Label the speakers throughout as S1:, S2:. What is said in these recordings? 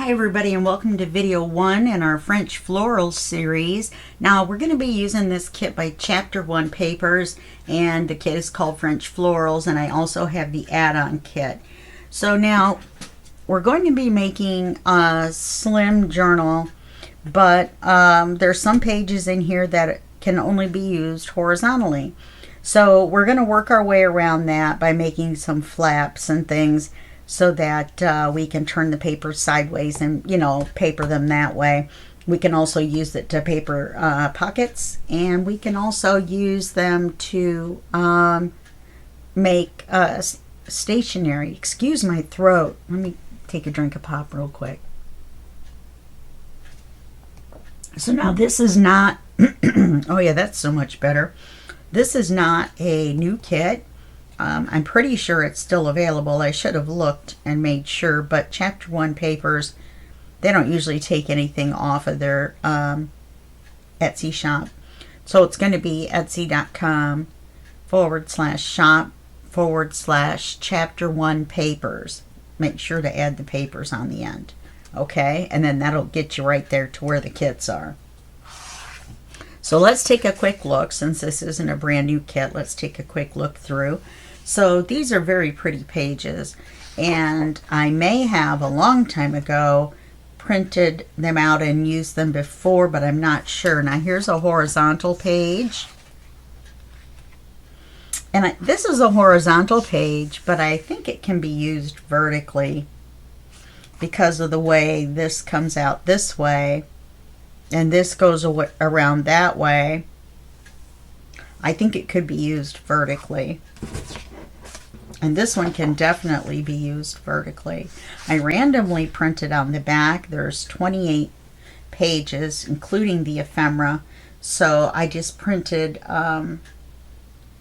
S1: Hi everybody, and welcome to video 1 in our French Florals series. Now we're going to be using this kit by Chapter 1 Papers, and the kit is called French Florals, and I also have the add-on kit. So now we're going to be making a slim journal, but there's some pages in here that can only be used horizontally. So we're going to work our way around that by making some flaps and things, so that we can turn the paper sideways and, paper them that way. We can also use it to paper pockets, and we can also use them to make stationery. Excuse my throat. Let me take a drink of pop real quick. So now this is not, oh yeah, that's so much better. This is not a new kit. I'm pretty sure it's still available. I should have looked and made sure, but Chapter 1 Papers, they don't usually take anything off of their Etsy shop. So it's going to be etsy.com/shop/Chapter 1 Papers. Make sure to add the papers on the end. Okay, and then that'll get you right there to where the kits are. So let's take a quick look. Since this isn't a brand new kit, let's take a quick look through. So these are very pretty pages, and I may have a long time ago printed them out and used them before, but I'm not sure. Now here's a horizontal page, and this is a horizontal page, but I think it can be used vertically because of the way this comes out this way and this goes around that way. I think it could be used vertically. And this one can definitely be used vertically. I randomly printed on the back. There's 28 pages, including the ephemera. So I just printed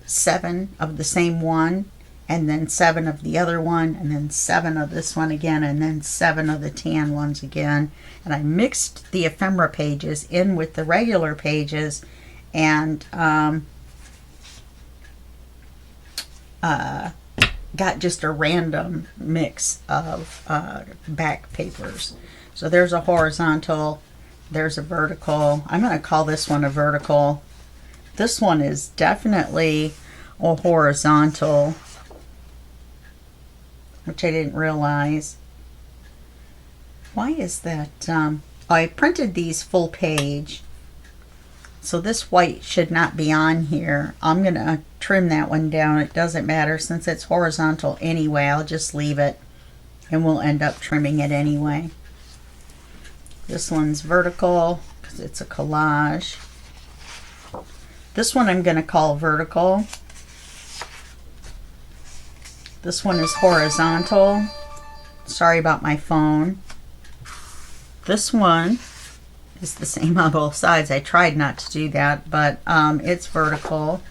S1: 7 of the same one, and then 7 of the other one, and then 7 of this one again, and then 7 of the tan ones again. And I mixed the ephemera pages in with the regular pages, and got just a random mix of back papers. So there's a horizontal, there's a vertical. I'm going to call this one a vertical. This one is definitely a horizontal, which I didn't realize. Why is that? I printed these full page, so this white should not be on here. I'm going to trim that one down. It doesn't matter since it's horizontal anyway. I'll just leave it, and we'll end up trimming it anyway. This one's vertical because it's a collage. This one I'm going to call vertical. This one is horizontal. Sorry about my phone. This one is the same on both sides. I tried not to do that, but it's vertical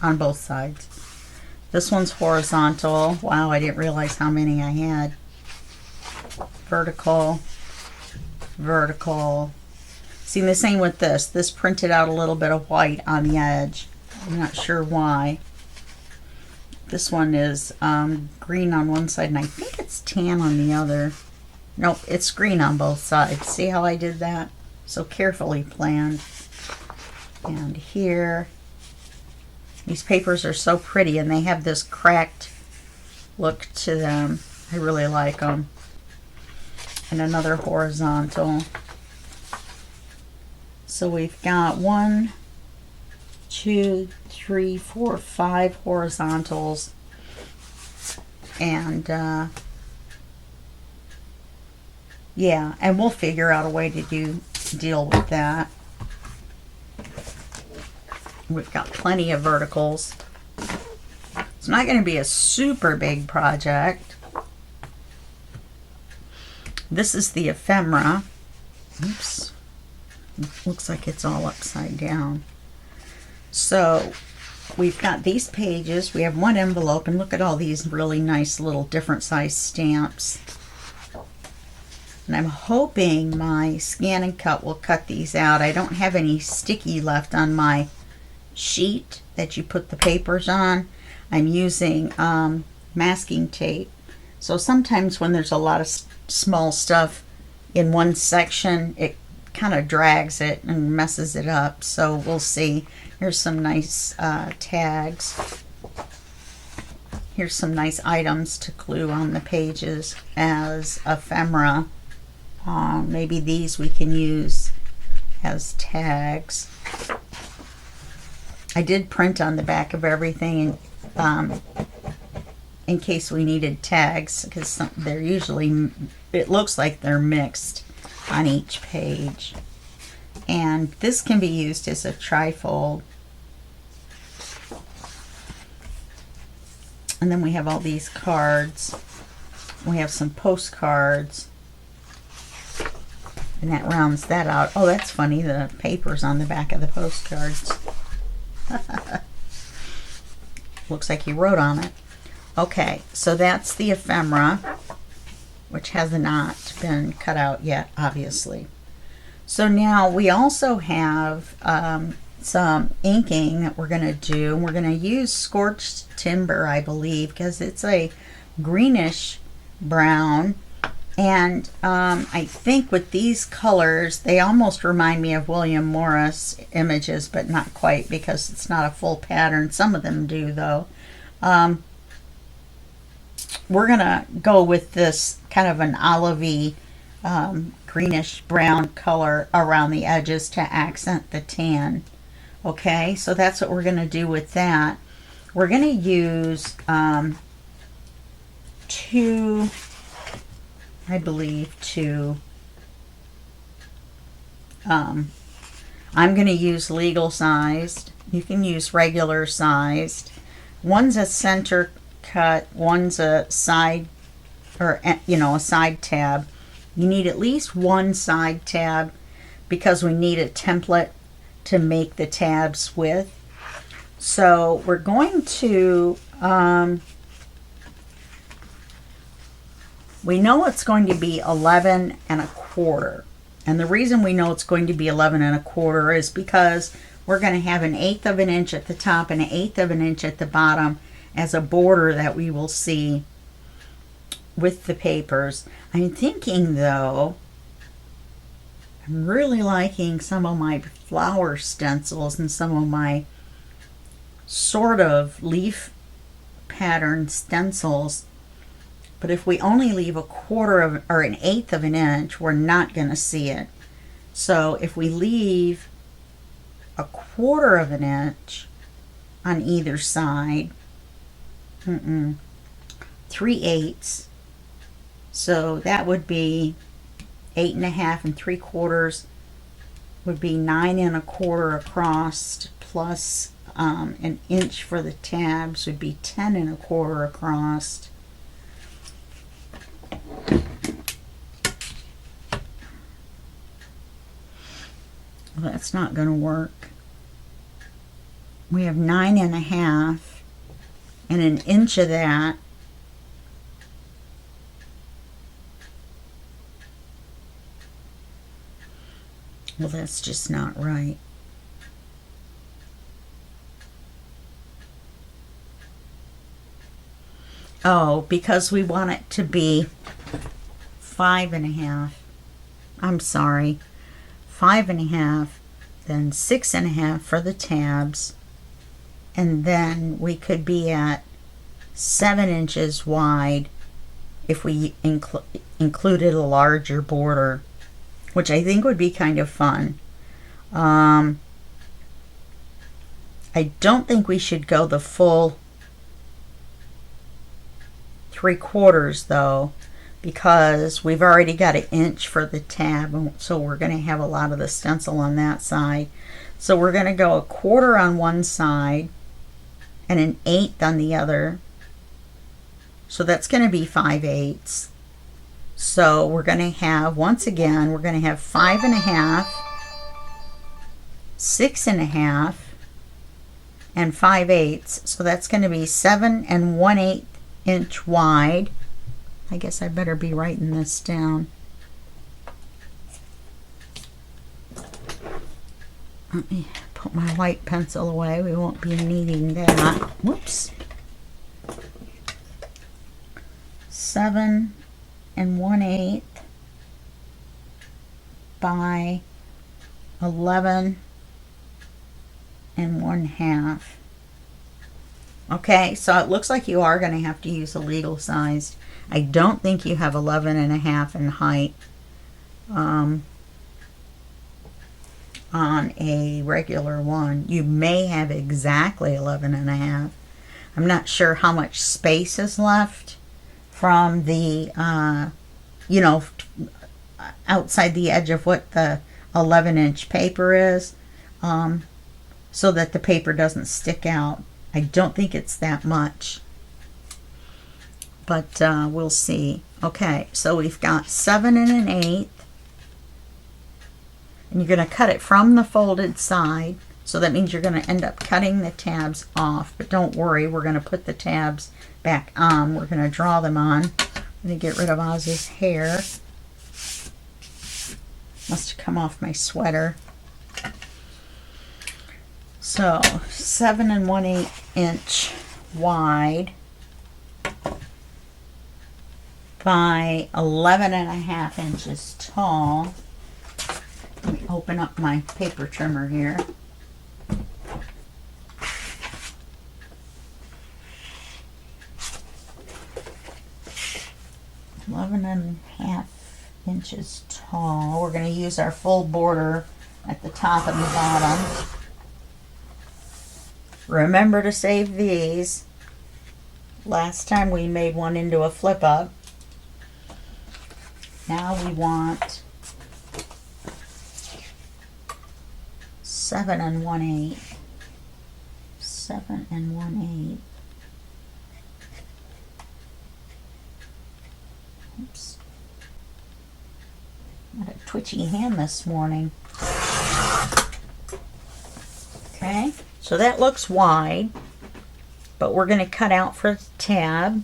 S1: on both sides. This one's horizontal. Wow, I didn't realize how many I had. Vertical, vertical. See, the same with this. This printed out a little bit of white on the edge. I'm not sure why. This one is green on one side, and I think it's tan on the other. Nope, it's green on both sides. See how I did that? So carefully planned. And here, these papers are so pretty, and they have this cracked look to them. I really like them. And another horizontal. So we've got 1, 2, 3, 4, 5 horizontals, and yeah, and we'll figure out a way to deal with that. We've got plenty of verticals. It's not going to be a super big project. This is the ephemera. Oops. Looks like it's all upside down. So we've got these pages. We have one envelope, and look at all these really nice little different size stamps. And I'm hoping my scan and cut will cut these out. I don't have any sticky left on my sheet that you put the papers on. I'm using masking tape. So sometimes when there's a lot of small stuff in one section, it kind of drags it and messes it up. So we'll see. Here's some nice tags. Here's some nice items to glue on the pages as ephemera. Maybe these we can use as tags. I did print on the back of everything in case we needed tags, because they're usually, it looks like they're mixed on each page. And this can be used as a trifold. And then we have all these cards. We have some postcards. And that rounds that out. Oh, that's funny. The paper's on the back of the postcards. Looks like he wrote on it. Okay, so that's the ephemera, which has not been cut out yet, obviously. So now we also have some inking that we're going to do. We're going to use scorched timber, I believe, because it's a greenish brown. And I think with these colors, they almost remind me of William Morris images, but not quite, because it's not a full pattern. Some of them do, though. We're going to go with this kind of an olivey, greenish brown color around the edges to accent the tan. Okay, so that's what we're going to do with that. We're going to use two, I believe, two. I'm going to use legal sized. You can use regular sized. One's a center cut, one's a side, or a side tab. You need at least one side tab because we need a template to make the tabs with. So we're going to, we know it's going to be 11 1/4. And the reason we know it's going to be 11 1/4 is because we're going to have 1/8 of an inch at the top and 1/8 of an inch at the bottom as a border that we will see with the papers. I'm thinking, though, I'm really liking some of my flower stencils and some of my sort of leaf pattern stencils. But if we only leave 1/4 of, or 1/8 of an inch, we're not going to see it. So if we leave 1/4 of an inch on either side, 3/8, so that would be 8 1/2 3/4 would be 9 1/4 across, plus an inch for the tabs would be 10 1/4 across. Well, that's not going to work. We have 9 1/2 and an inch of that. Well, that's just not right. Oh, because we want it to be 5 1/2. I'm sorry. 5 1/2, then 6 1/2 for the tabs, and then we could be at 7 inches wide if we included a larger border, which I think would be kind of fun. I don't think we should go the full 3/4 though, because we've already got 1 inch for the tab, so we're going to have a lot of the stencil on that side. So we're going to go 1/4 on one side and 1/8 on the other. So that's going to be 5/8. So we're going to have, once again, we're going to have 5 1/2, 6 1/2, and 5/8. So that's going to be 7 1/8 inch wide. I guess I better be writing this down. Let me put my white pencil away. We won't be needing that. Whoops. 7 1/8 by 11 and 1/2. Okay, so it looks like you are going to have to use a legal size. I don't think you have 11 and a half in height on a regular one. You may have exactly 11 and a half. I'm not sure how much space is left from the, you know, outside the edge of what the 11-inch paper is, so that the paper doesn't stick out. I don't think it's that much, but we'll see. Okay, so we've got 7 1/8, and you're going to cut it from the folded side. So that means you're going to end up cutting the tabs off, but don't worry, we're going to put the tabs back on. We're going to draw them on. I'm going to get rid of Oz's hair. Must have come off my sweater. So 7 1/8 inch wide by 11 and a half inches tall. Let me open up my paper trimmer here. 11 and a half inches tall. We're going to use our full border at the top and the bottom. Remember to save these. Last time we made one into a flip up. Now we want 7 1/8. 7 1/8. Oops. Got a twitchy hand this morning. Okay, so that looks wide, but we're going to cut out for the tab.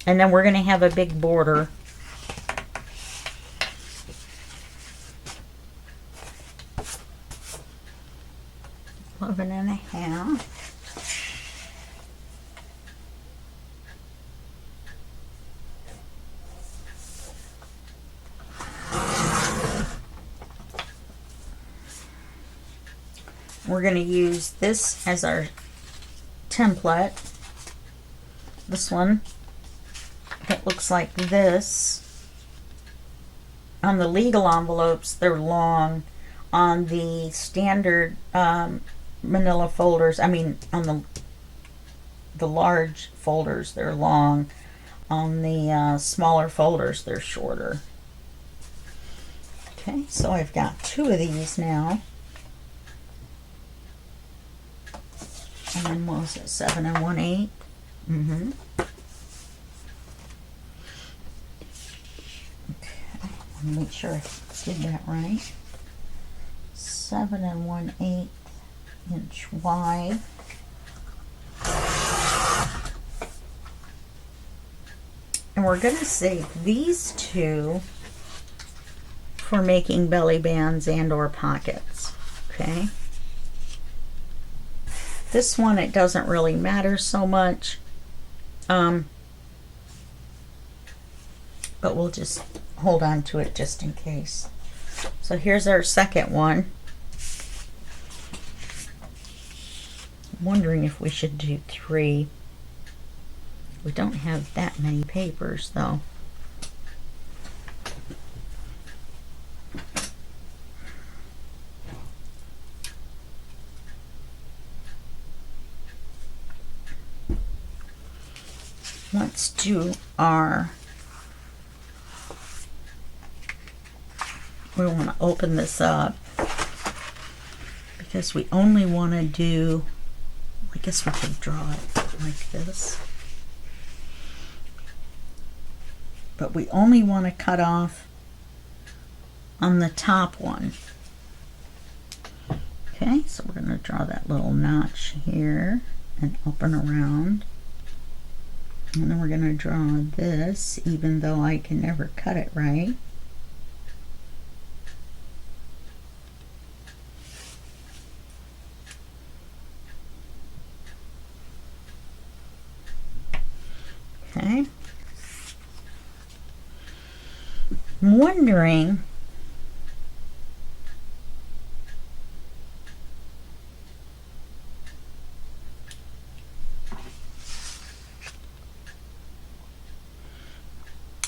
S1: And then we're going to have a big border. Eleven and a half. We're going to use this as our template. This one, it looks like this. On the legal envelopes, they're long. On the standard manila folders, I mean on the large folders, they're long. On the smaller folders, they're shorter. Okay, so I've got 2 of these now. And then what was it, 7 1/8? Mm-hmm. Okay, let me make sure I did that right. 7 1/8 inch wide. And we're going to save these 2 for making belly bands and or pockets. Okay. This one, it doesn't really matter so much, but we'll just hold on to it just in case. So here's our second one. I'm wondering if we should do 3. We don't have that many papers though. Let's do our, we want to open this up because we only want to do, I guess we could draw it like this, but we only want to cut off on the top one. Okay, so we're going to draw that little notch here and open around. And then we're going to draw this, even though I can never cut it right. Okay. I'm wondering,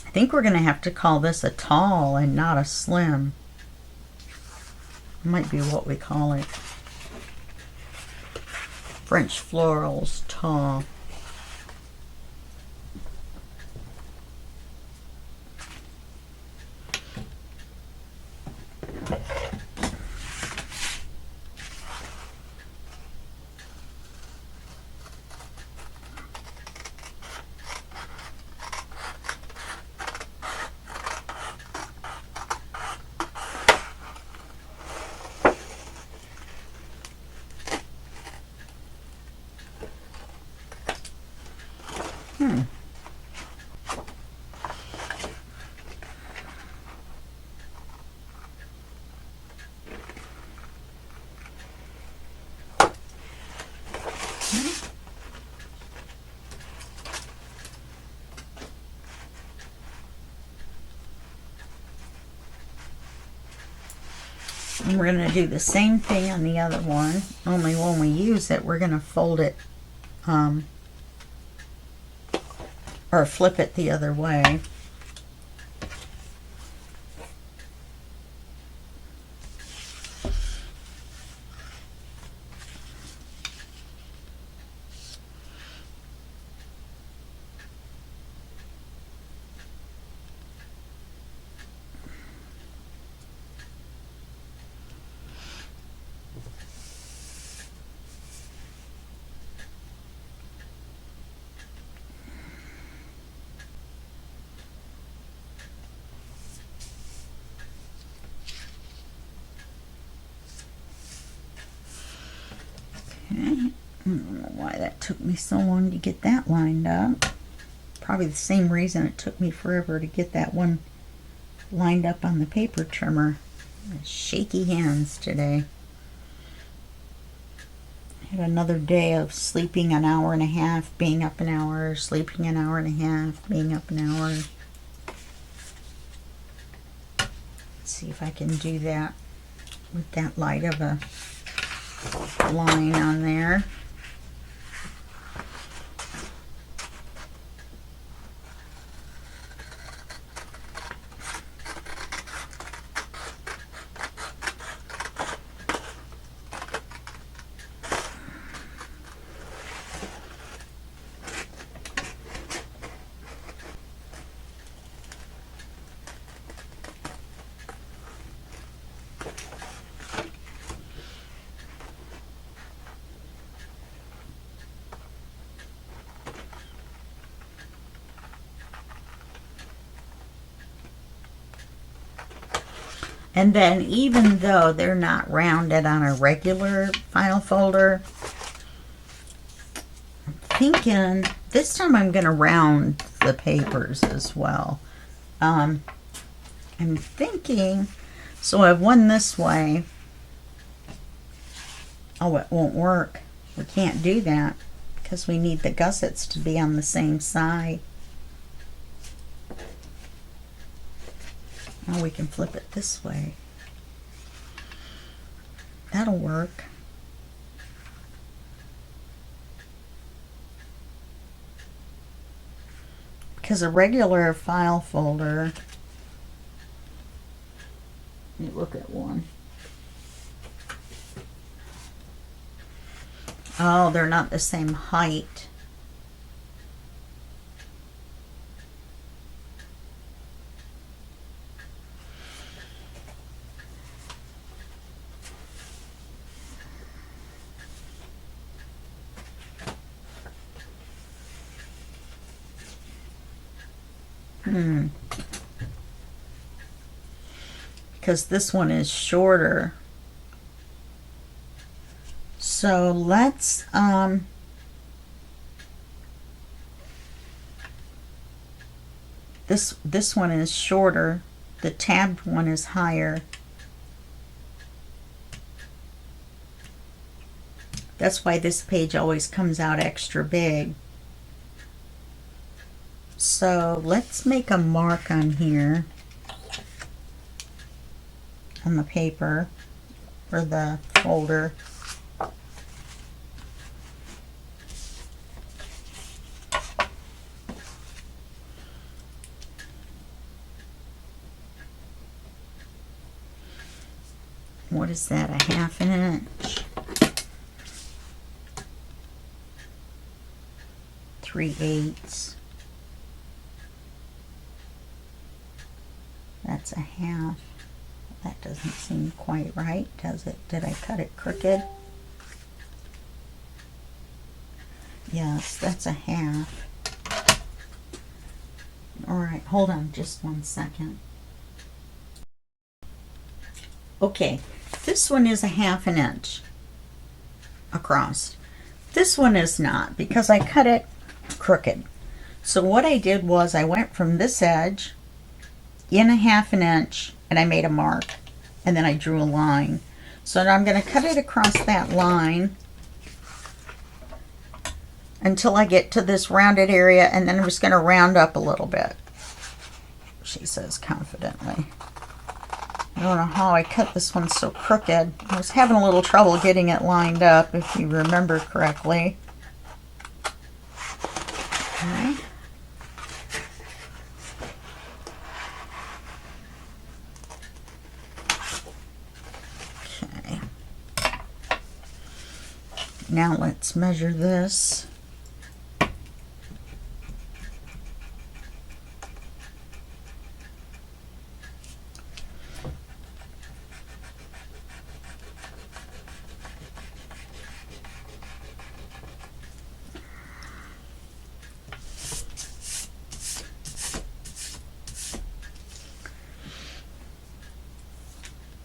S1: I think we're going to have to call this a tall and not a slim. Might be what we call it. French Florals tall. And we're going to do the same thing on the other one, only when we use it, we're going to fold it or flip it the other way. Okay. I don't know why that took me so long to get that lined up. Probably the same reason it took me forever to get that one lined up on the paper trimmer. Shaky hands today. I had another day of sleeping an hour and a half, being up an hour, sleeping an hour and a half, being up an hour. Let's see if I can do that with that light of a line on there. And then even though they're not rounded on a regular file folder, I'm thinking this time I'm going to round the papers as well. I'm thinking, so I have one this way. Oh, it won't work. We can't do that because we need the gussets to be on the same side. Now we can flip it this way. That'll work. Because a regular file folder, let me look at one. Oh, they're not the same height. Because this one is shorter. So let's this one is shorter. The tabbed one is higher. That's why this page always comes out extra big. So let's make a mark on here. on the paper or the folder. What is that, a 1/2 inch? 3/8. That's a 1/2. That doesn't seem quite right, does it? Did I cut it crooked? Yes, that's a 1/2. All right, hold on just 1 second. Okay, this one is a 1/2 inch across. This one is not, because I cut it crooked. So what I did was I went from this edge in a 1/2 inch and I made a mark, and then I drew a line. So now I'm going to cut it across that line until I get to this rounded area, and then I'm just going to round up a little bit, she says confidently. I don't know how I cut this one so crooked. I was having a little trouble getting it lined up, if you remember correctly. Okay. Okay. Now let's measure this.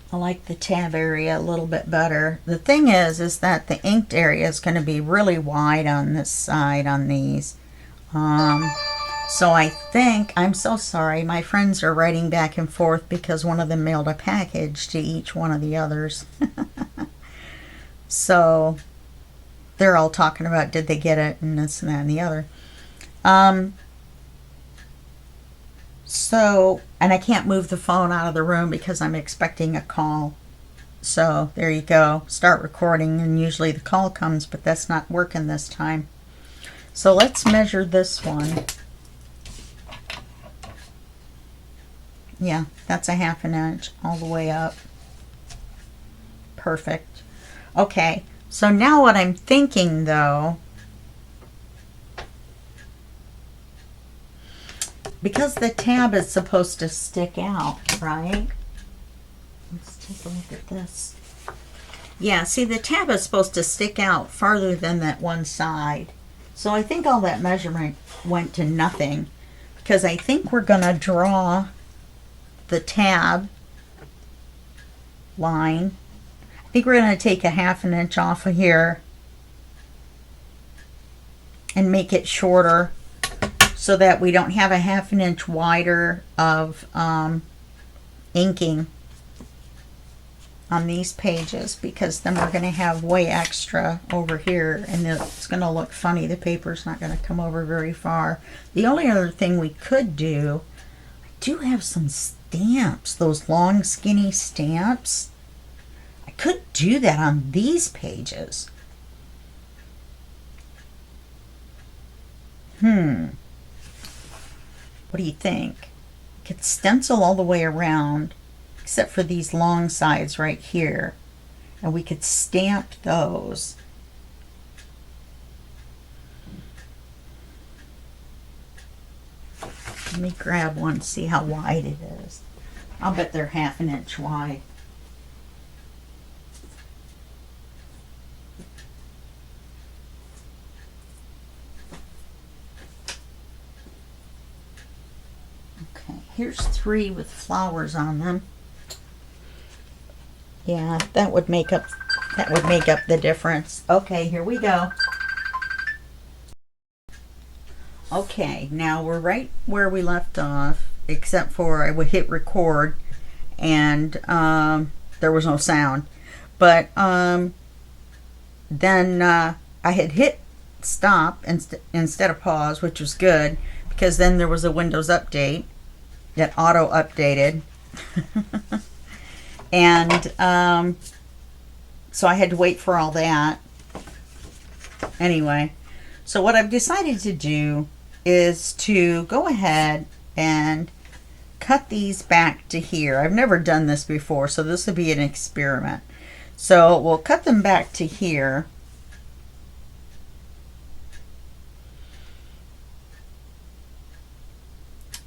S1: I like the tab area a little bit better. The thing is that the inked area is going to be really wide on this side on these. So I think, I'm so sorry, my friends are writing back and forth because one of them mailed a package to each one of the others. So they're all talking about did they get it and this and that and the other. So, and I can't move the phone out of the room because I'm expecting a call. So there you go, start recording, and usually the call comes, but that's not working this time. So let's measure this one. Yeah, that's a 1/2 inch all the way up. Perfect. Okay, so now what I'm thinking though, because the tab is supposed to stick out, right? Let's take a look at this. Yeah, see, the tab is supposed to stick out farther than that one side. So I think all that measurement went to nothing, because I think we're going to draw the tab line. I think we're going to take a 1/2 inch off of here and make it shorter, so that we don't have a 1/2 inch wider of inking on these pages, because then we're going to have way extra over here and it's going to look funny. The paper's not going to come over very far. The only other thing we could do, I do have some stamps, those long skinny stamps. I could do that on these pages. What do you think? I could stencil all the way around except for these long sides right here, and we could stamp those. Let me grab one, see how wide it is. I'll bet they're 1/2 inch wide. Okay, here's 3 with flowers on them. Yeah, that would make up the difference. Okay, here we go. Okay, now we're right where we left off, except for I would hit record and there was no sound. But then I had hit stop instead of pause, which was good, because then there was a Windows update that auto updated. And so I had to wait for all that. Anyway, so what I've decided to do is to go ahead and cut these back to here. I've never done this before, so this will be an experiment. So we'll cut them back to here.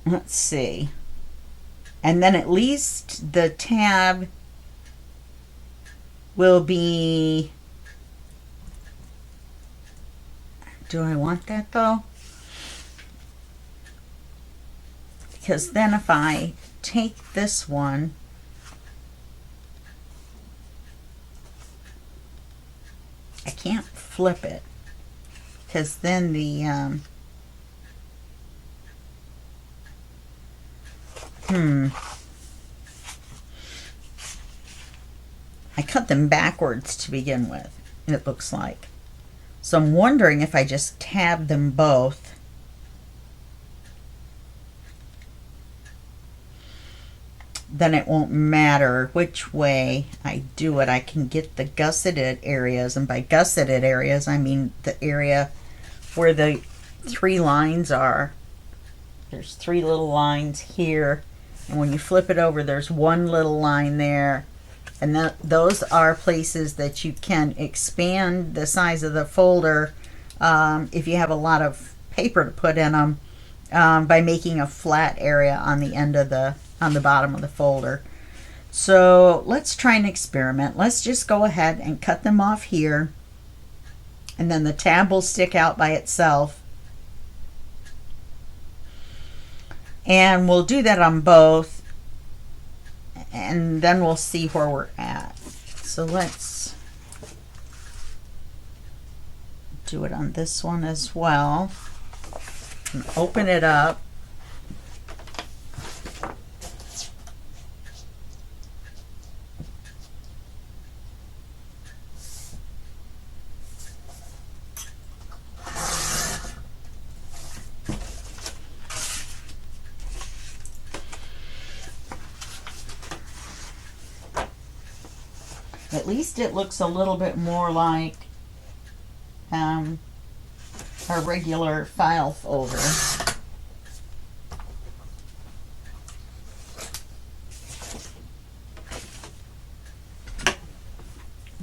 S1: Let's see. And then at least the tab will be, do I want that though? Because then if I take this one, I can't flip it, because then the I cut them backwards to begin with, it looks like. So I'm wondering if I just tab them both. Then it won't matter which way I do it. I can get the gusseted areas, and by gusseted areas I mean the area where the 3 lines are. There's 3 little lines here, and when you flip it over there's 1 little line there, and those are places that you can expand the size of the folder if you have a lot of paper to put in them, by making a flat area on the end of on the bottom of the folder. So let's try an experiment. Let's just go ahead and cut them off here, and then the tab will stick out by itself. And we'll do that on both, and then we'll see where we're at. So let's do it on this one as well. And open it up. At least it looks a little bit more like a regular file folder.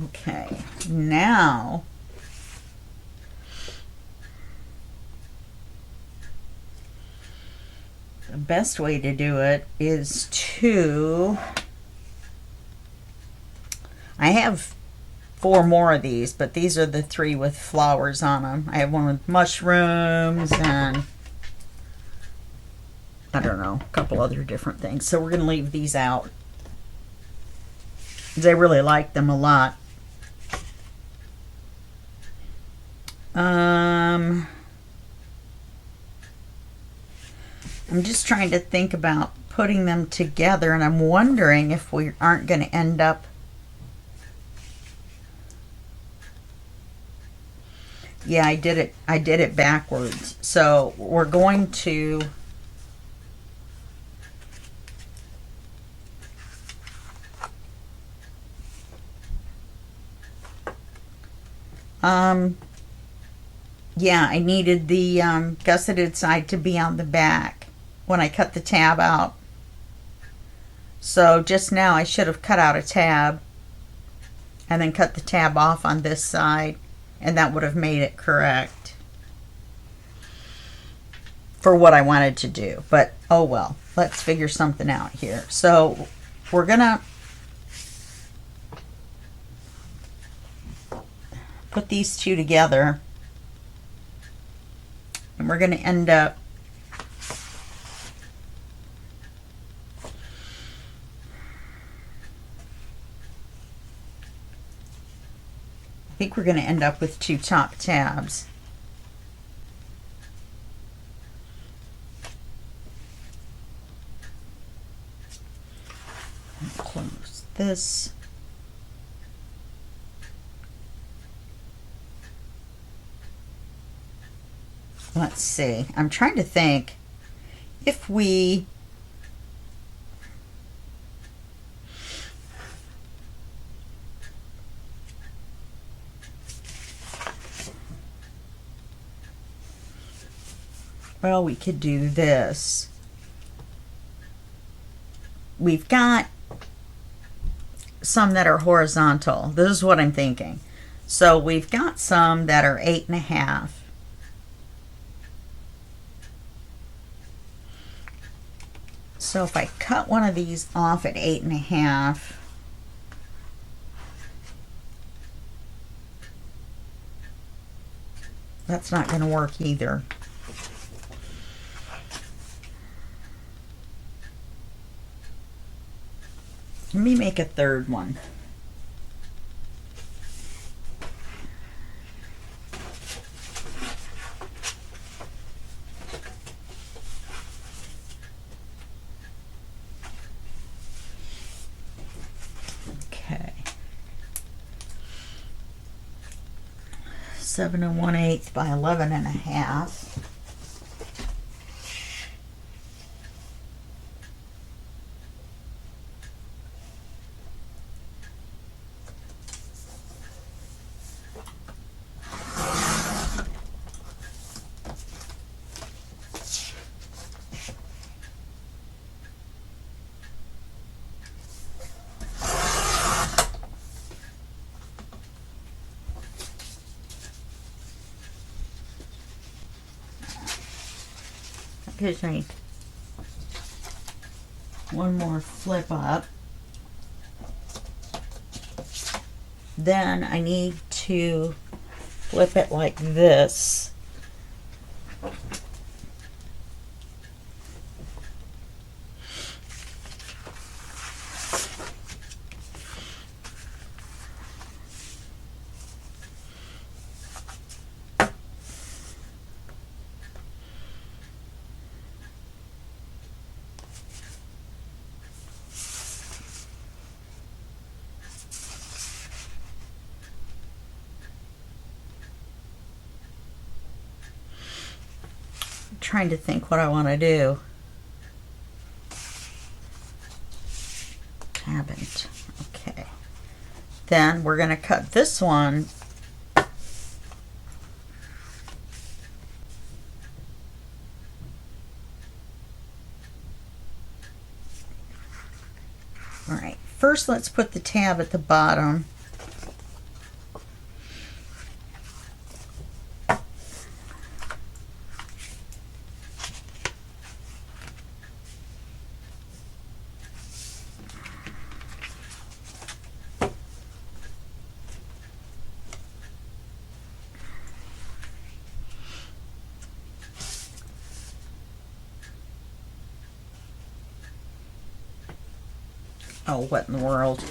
S1: Okay, now the best way to do it is to, I have 4 more of these, but these are the 3 with flowers on them. I have one with mushrooms and I don't know, a couple other different things. So we're going to leave these out, because I really like them a lot. I'm just trying to think about putting them together, and I'm wondering if we aren't going to end up I did it backwards. So we're going to I needed the gusseted side to be on the back when I cut the tab out. So just now I should have cut out a tab and then cut the tab off on this side, and that would have made it correct for what I wanted to do. But oh well, let's figure something out here. So we're gonna put these 2 together, and we're gonna end up I think we're going to end up with 2 top tabs. Close this. Let's see. I'm trying to think if we Well, we could do this. We've got some that are horizontal. This is what I'm thinking. So we've got some that are 8.5. So if I cut one of these off at 8.5, that's not going to work either. Let me make a third one. Okay. 7 1/8 by 11.5. Gives me one more flip up. Then I need to flip it like this. Trying to think what I want to do. Haven't. Okay. Then we're going to cut this one. All right. First, let's put the tab at the bottom. Oh, what in the world?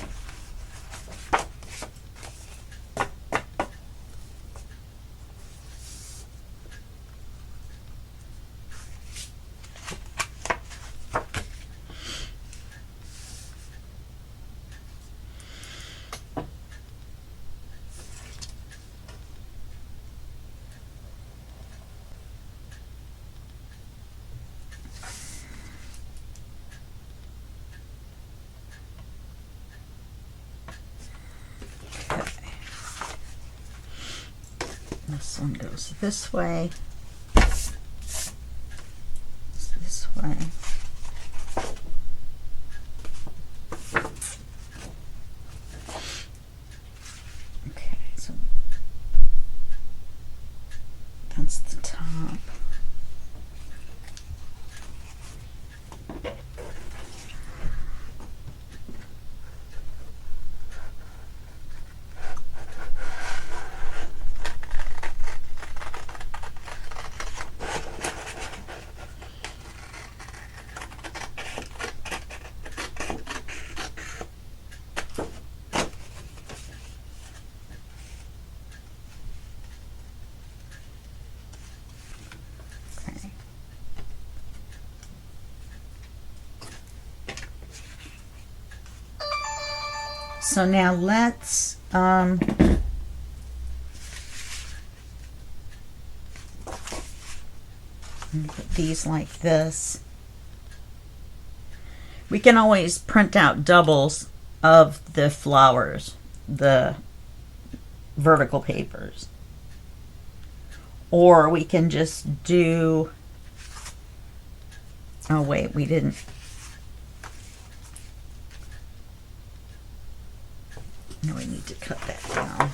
S1: This one goes this way. This way. Okay, so that's the top. So now let's put these like this. We can always print out doubles of the flowers, the vertical papers. Or we can just do Oh wait, we didn't. No, we need to cut that down.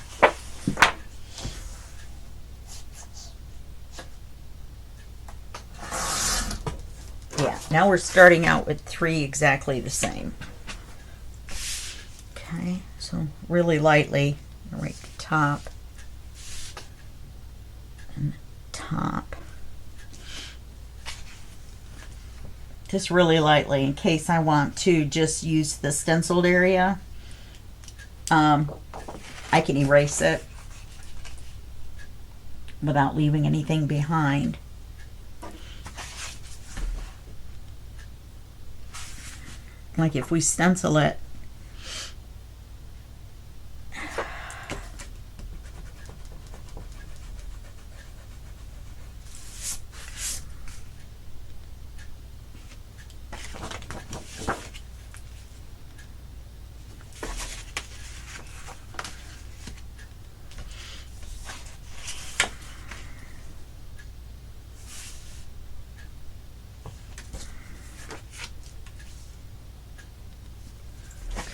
S1: Yeah, now we're starting out with 3 exactly the same. Okay, so really lightly, right the top and the top. Just really lightly in case I want to just use the stenciled area. I can erase it without leaving anything behind. Like if we stencil it,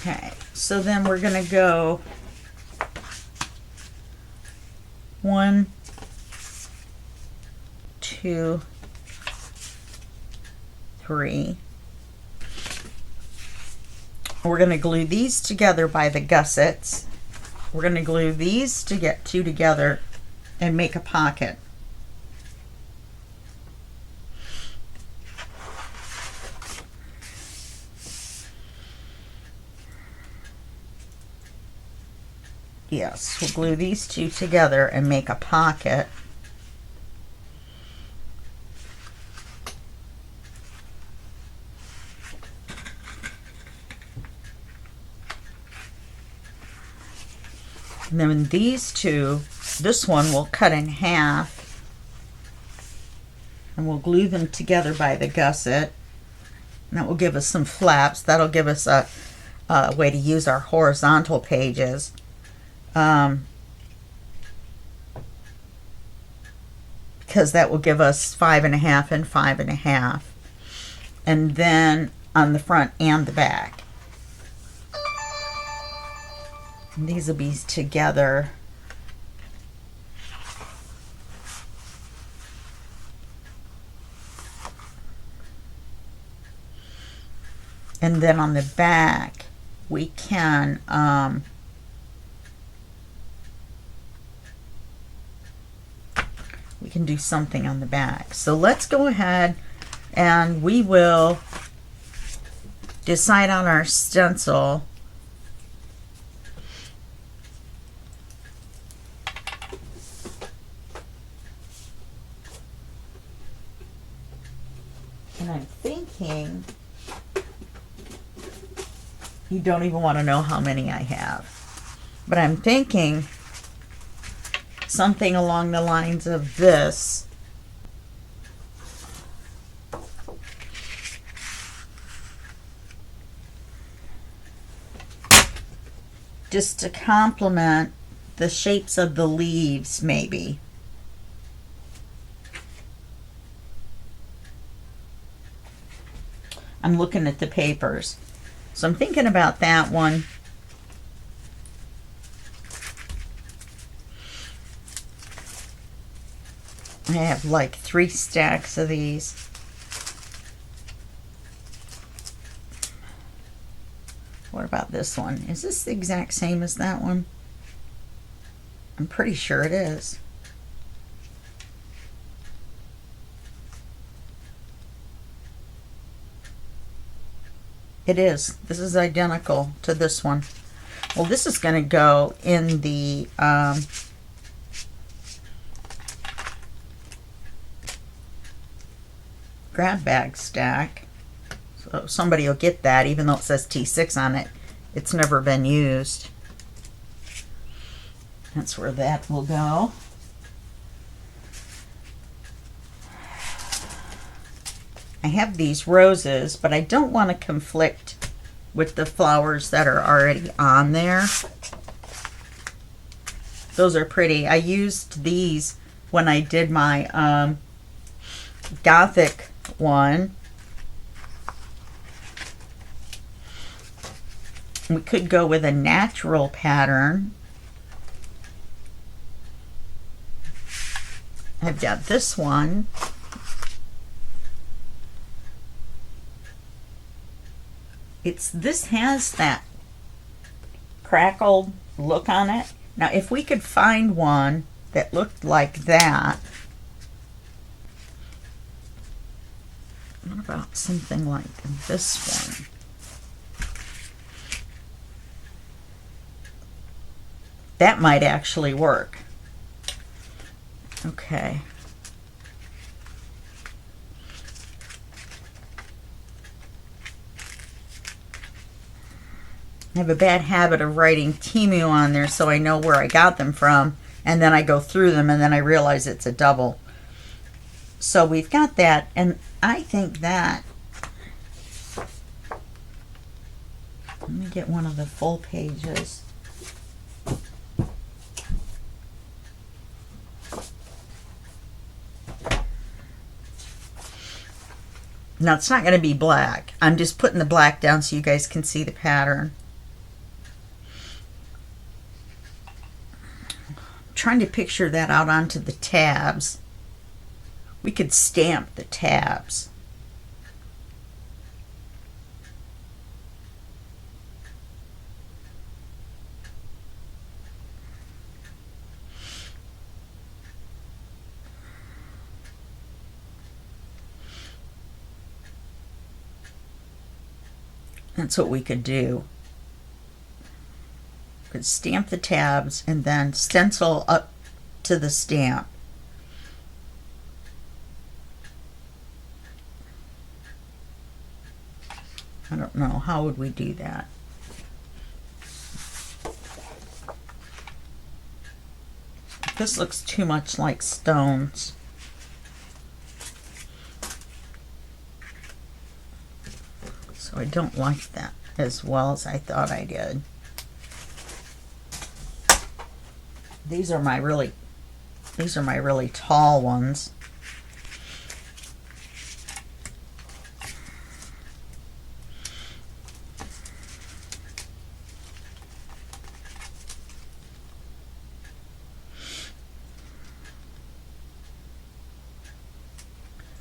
S1: okay, so then we're going to go 1, 2, 3. We're going to glue these together by the gussets. We're going to glue these to get 2 together and make a pocket. Yes, we'll glue these 2 together and make a pocket. And then these 2, this one we'll cut in half and we'll glue them together by the gusset. And that will give us some flaps. That'll give us a way to use our horizontal pages. Because that will give us 5.5 and 5.5, and then on the front and the back. And these will be together. And then on the back we can do something on the back. So let's go ahead and we will decide on our stencil. And I'm thinking, you don't even want to know how many I have, but I'm thinking something along the lines of this. Just to complement the shapes of the leaves, maybe. I'm looking at the papers. So I'm thinking about that one. I have like 3 stacks of these. What about this one? Is this the exact same as that one? I'm pretty sure it is. It is. This is identical to this one. Well, this is going to go in the grab bag stack. So somebody will get that, even though it says T6 on it. It's never been used. That's where that will go. I have these roses, but I don't want to conflict with the flowers that are already on there. Those are pretty. I used these when I did my Gothic one. We could go with a natural pattern. I've got this one. This has that crackled look on it. Now if we could find one that looked like that. What about something like this one? That might actually work. Okay. I have a bad habit of writing Temu on there so I know where I got them from, and then I go through them and then I realize it's a double. So we've got that, and I think that, let me get one of the full pages. Now it's not going to be black. I'm just putting the black down so you guys can see the pattern. I'm trying to picture that out onto the tabs. We could stamp the tabs. That's what we could do. We could stamp the tabs and then stencil up to the stamp. I don't know, how would we do that? This looks too much like stones. So I don't like that as well as I thought I did. These are my really tall ones.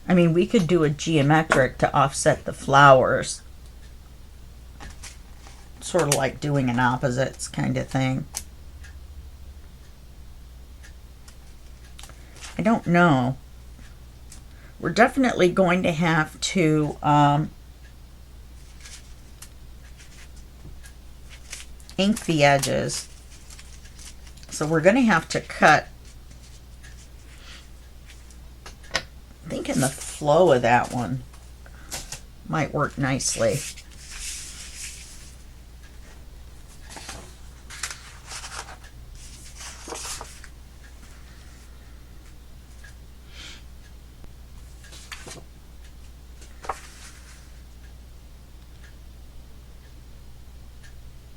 S1: I mean, we could do a geometric to offset the flowers. Sort of like doing an opposites kind of thing. I don't know. We're definitely going to have to ink the edges. So we're going to have to cut. I'm thinking the flow of that one might work nicely.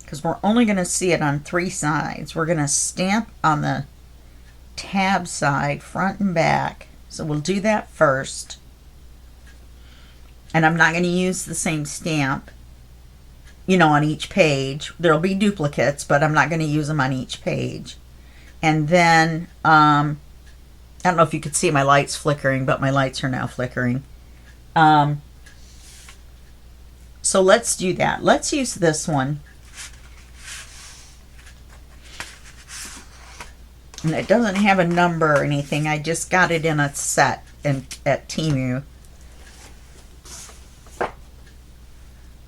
S1: Because we're only going to see it on 3 sides. We're going to stamp on the tab side, front and back. So we'll do that first. And I'm not going to use the same stamp, you know, on each page. There'll be duplicates, but I'm not going to use them on each page. And then, I don't know if you could see my lights flickering, but my lights are now flickering. So let's do that. Let's use this one. And it doesn't have a number or anything. I just got it in a set at Temu.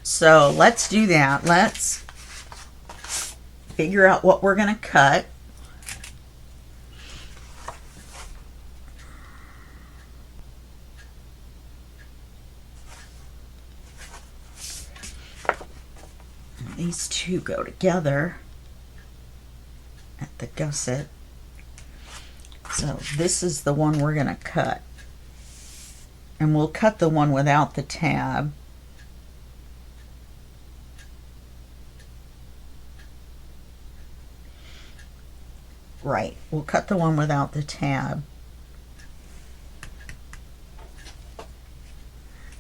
S1: So let's do that. Let's figure out what we're going to cut. These two go together at the gusset. So this is the one we're going to cut. And we'll cut the one without the tab. Right, we'll cut the one without the tab.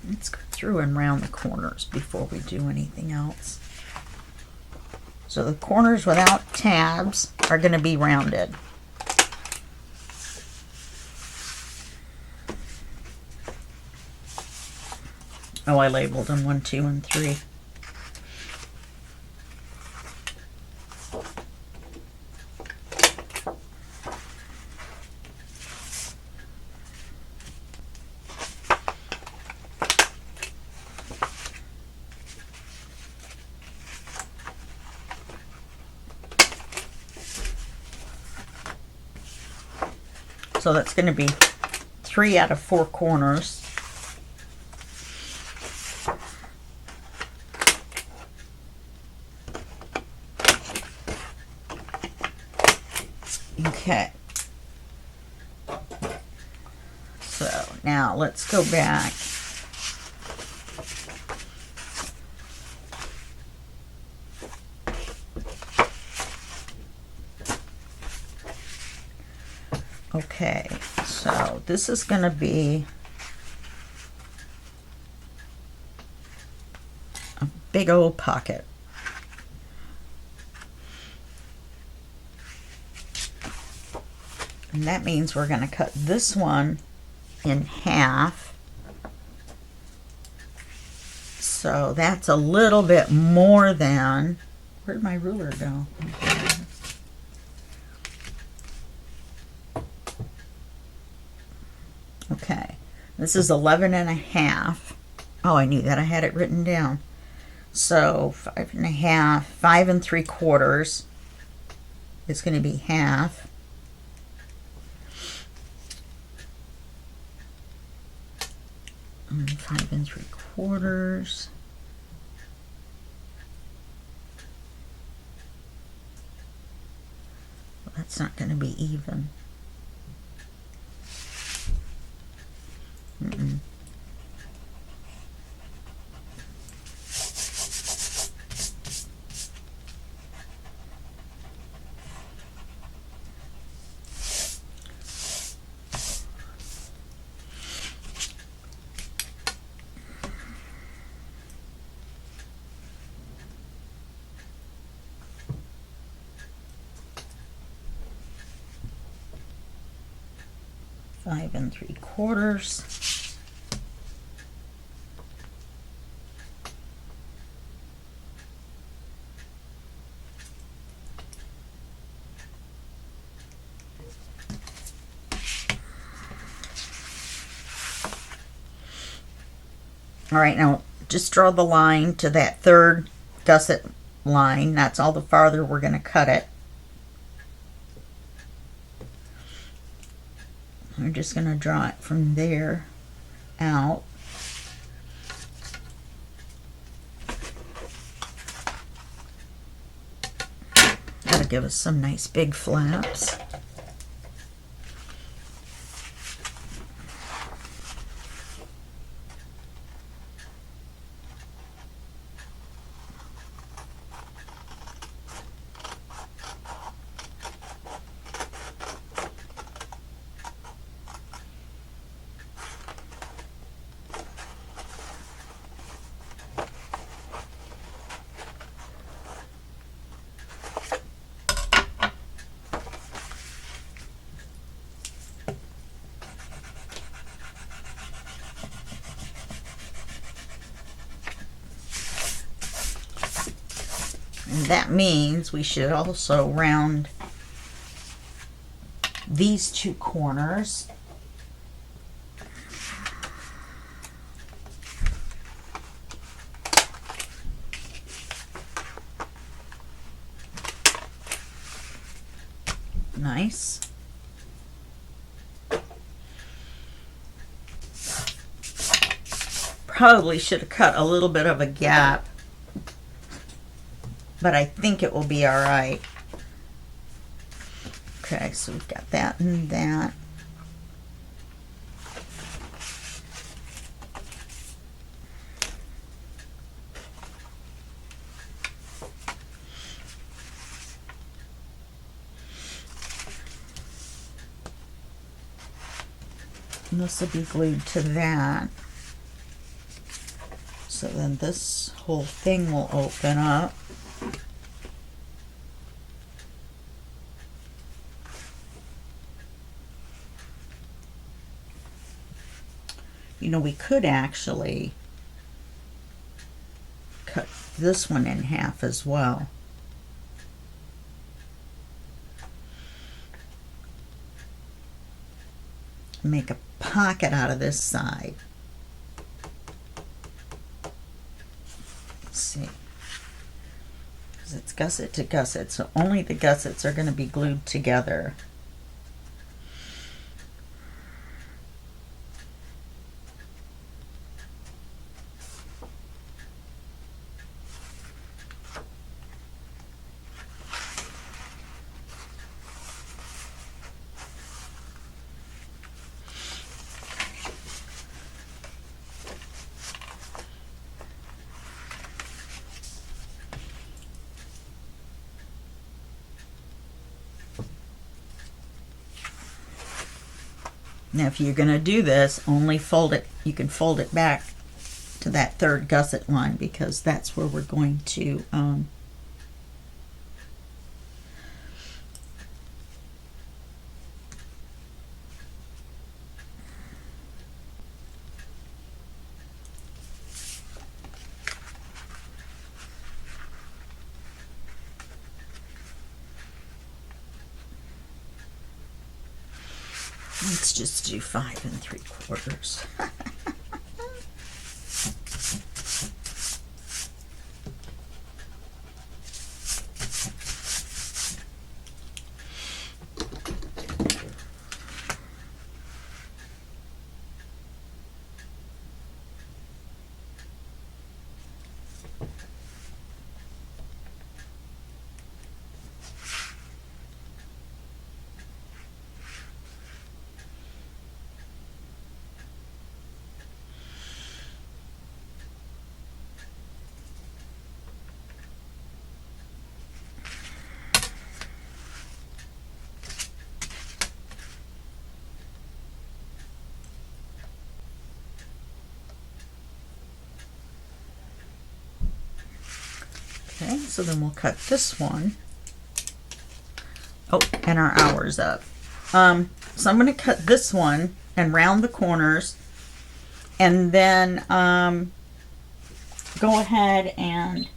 S1: Let's go through and round the corners before we do anything else. So the corners without tabs are going to be rounded. Oh, I labeled them 1, 2, and 3. So that's going to be 3 out of 4 corners. Okay. So now let's go back. Okay, so this is going to be a big old pocket. And that means we're going to cut this one in half. So that's a little bit more than, where'd my ruler go? Okay, this is 11.5. Oh, I knew that. I had it written down. So 5.5, 5 3/4 is going to be half. And 5 3/4. Well, that's not going to be even. Mm-mm. Five 3/4. All right, now just draw the line to that third gusset line. That's all the farther we're going to cut it. We're just going to draw it from there out. That'll give us some nice big flaps. And that means we should also round these 2 corners. Nice. Probably should have cut a little bit of a gap, but I think it will be all right. Okay, so we've got that and that. And this will be glued to that. So then this whole thing will open up. You know, we could actually cut this one in half as well. Make a pocket out of this side. Let's see. Because it's gusset to gusset, so only the gussets are going to be glued together. Now, if you're going to do this, only fold it, you can fold it back to that third gusset line, because that's where we're going to let's just do 5 3/4. Okay, so then we'll cut this one. Oh, and our hour's up. So I'm going to cut this one and round the corners, and then go ahead and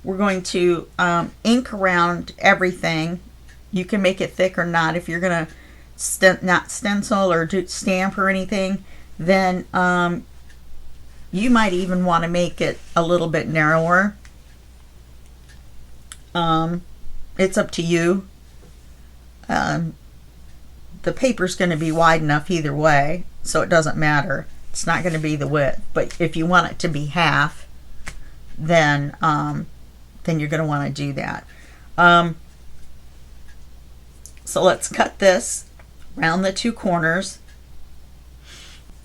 S1: we're going to ink around everything. You can make it thick or not. If you're going to not stencil or do stamp or anything, then you might even want to make it a little bit narrower. It's up to you. The paper's going to be wide enough either way, so it doesn't matter. It's not going to be the width. But if you want it to be half, then you're going to want to do that. So let's cut this around the 2 corners.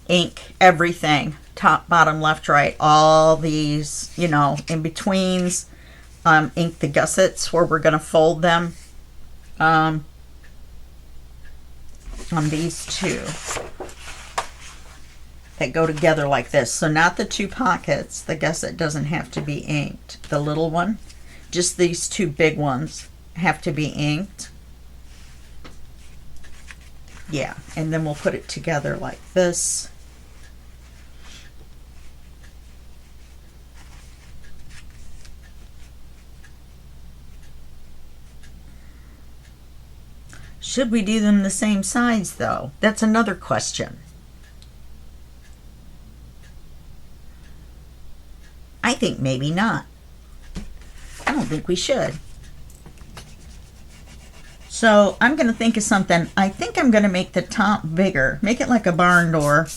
S1: Ink everything, top, bottom, left, right, all these, you know, in betweens. Ink the gussets where we're going to fold them on these 2 that go together like this. So not the 2 pockets. The gusset doesn't have to be inked. The little one, just these 2 big ones have to be inked. Yeah, and then we'll put it together like this. Should we do them the same size, though? That's another question. I think maybe not. I don't think we should. So I'm going to think of something. I think I'm going to make the top bigger. Make it like a barn door.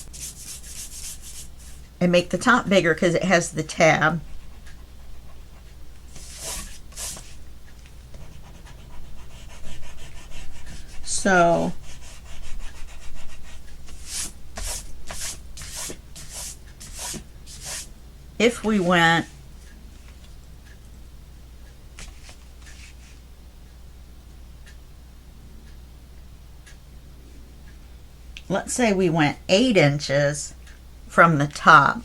S1: And make the top bigger because it has the tab. So if we went let's say we went 8 inches from the top,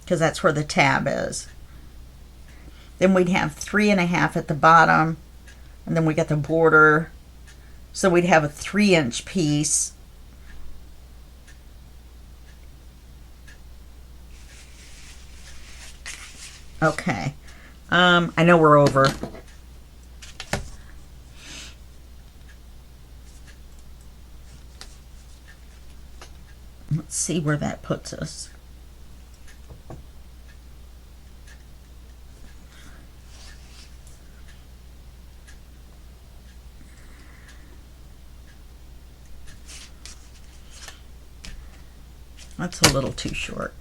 S1: because that's where the tab is, then we'd have 3.5 at the bottom, and then we got the border. So we'd have a 3-inch piece. Okay. I know we're over. Let's see where that puts us. That's a little too short.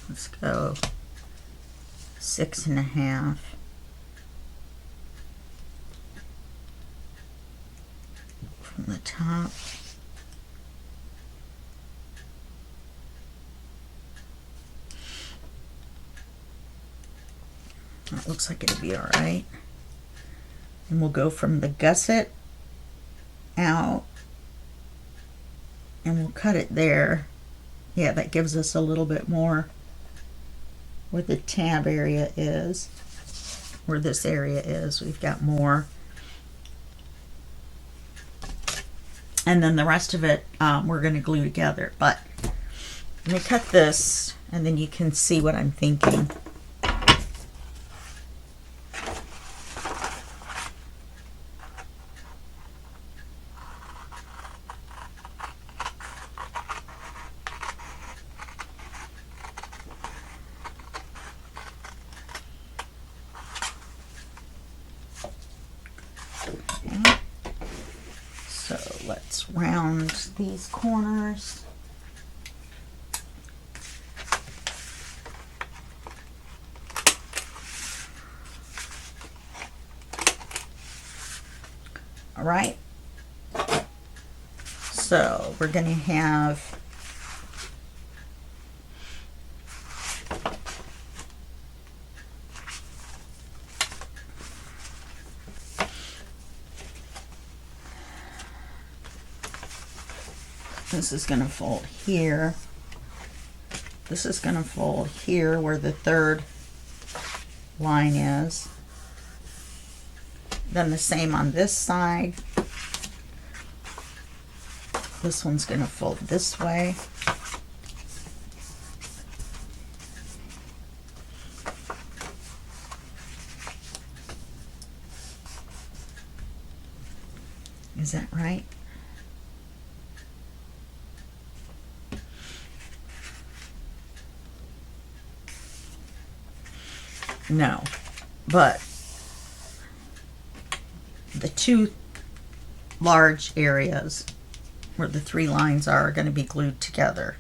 S1: Let's go 6.5. From the top. That looks like it'll be all right. And we'll go from the gusset out and we'll cut it there. Yeah, that gives us a little bit more where the tab area is, where this area is. We've got more. And then the rest of it we're going to glue together. But let me cut this and then you can see what I'm thinking. So let's round these corners. All right. So we're going to have this is going to fold here. This is going to fold here where the third line is. Then the same on this side. This one's going to fold this way. Is that right? No, but the two large areas where the three lines are going to be glued together.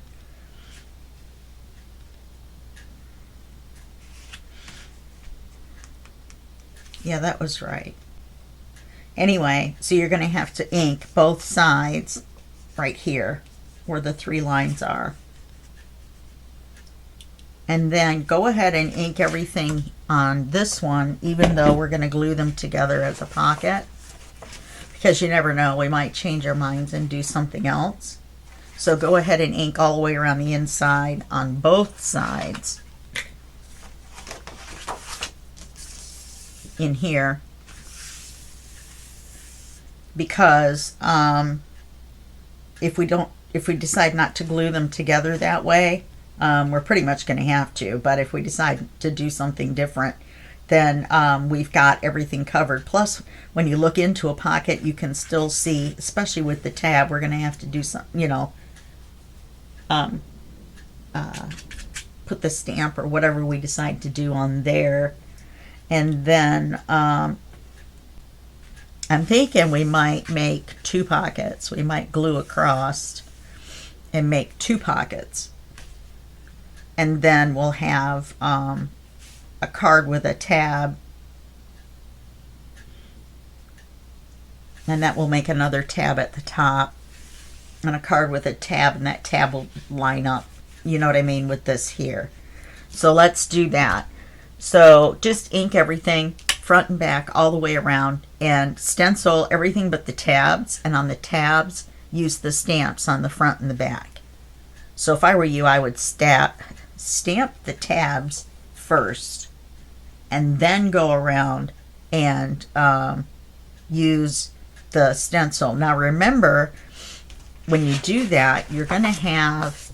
S1: Yeah, that was right. Anyway, so you're going to have to ink both sides right here where the three lines are. And then go ahead and ink everything on this one, even though we're going to glue them together as a pocket. Because you never know, we might change our minds and do something else. So go ahead and ink all the way around the inside on both sides. In here. Because if we decide not to glue them together that way, we're pretty much going to have to. But if we decide to do something different, then we've got everything covered. Plus, when you look into a pocket, you can still see, especially with the tab, we're going to have to do some, you know, put the stamp or whatever we decide to do on there. And then I'm thinking we might make two pockets. We might glue across and make two pockets. And then we'll have a card with a tab. And that will make another tab at the top. And a card with a tab, and that tab will line up, you know what I mean, with this here. So let's do that. So just ink everything front and back all the way around and stencil everything but the tabs, and on the tabs use the stamps on the front and the back. So if I were you, I would stamp the tabs first and then go around and use the stencil. Now remember when you do that, you're going to have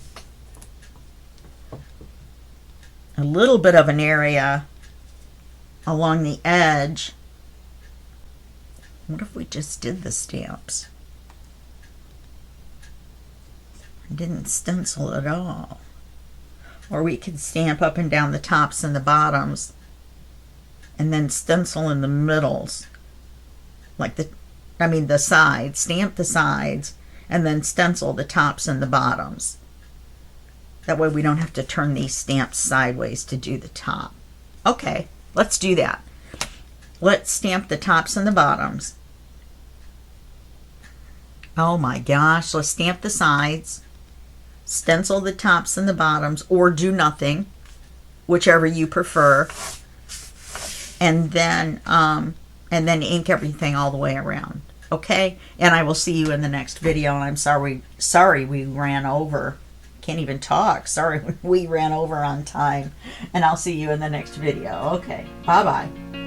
S1: a little bit of an area along the edge. What if we just did the stamps? I didn't stencil at all. Or we could stamp up and down the tops and the bottoms and then stencil in the middles. Like the sides. Stamp the sides and then stencil the tops and the bottoms. That way we don't have to turn these stamps sideways to do the top. Okay, let's do that. Let's stamp the tops and the bottoms. Oh my gosh, let's stamp the sides, stencil the tops and the bottoms, or do nothing, whichever you prefer, and then ink everything all the way around. Okay, and I will see you in the next video. And I'm sorry we ran over. Can't even talk. Sorry we ran over on time. And I'll see you in the next video. Okay, bye bye.